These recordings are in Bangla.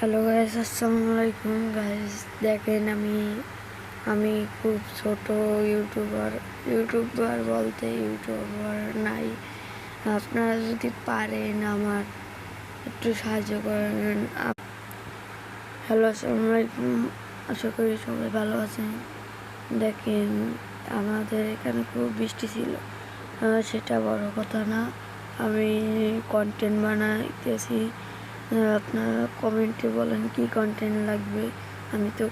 হ্যালো গাইস, আসসালামু আলাইকুম গাইস। দেখেন আমি খুব ছোট ইউটিউবার বলতে ইউটিউবার নাই। আপনারা যদি পারেন আমার একটু সাহায্য করেন। হ্যালো, আসসালামু আলাইকুম। আশা করি সবাই ভালো আছেন। দেখেন, আমাদের এখানে খুব বৃষ্টি ছিল, সেটা বড় কথা না। আমি কন্টেন্ট বানাইতেছি। আপনারা কমেন্টে বলেন কি কন্টেন্ট লাগবে। আমি তো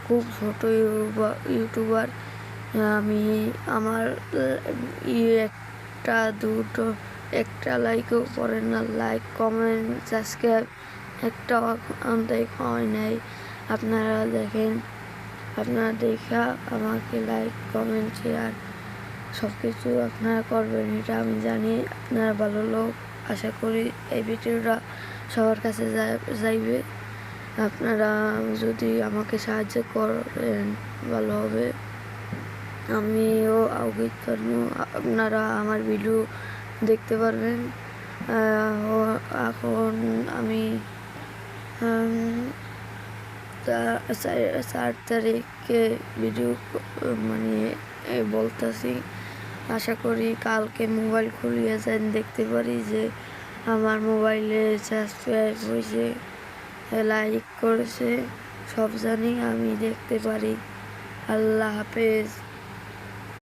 খুব ছোট ইউটিউবার। আমি আমার একটা লাইকও পড়ে না। লাইক, কমেন্ট, সাবস্ক্রাইব একটা অন্তাই হয় নাই। আপনারা দেখেন, আপনারা দেখা আমাকে লাইক, কমেন্ট, শেয়ার সব কিছু আপনারা করবেন, এটা আমি জানি। আপনারা ভালো লোক, আশা করি এই ভিডিওটা সবার কাছে যাইবে। আপনারা যদি আমাকে সাহায্য করেন ভালো হবে। আমিও আউগিত পারবো, আপনারা আমার ভিডিও দেখতে পারবেন। এখন আমি 4 তারিখে ভিডিও বলতেছি। আশা করি কালকে মোবাইল খুলিয়ে যান দেখতে পারি যে আমার মোবাইলে সাবস্ক্রাইব হয়েছে, লাইক করেছে, সব জানি, আমি দেখতে পারি। আল্লাহ হাফেজ।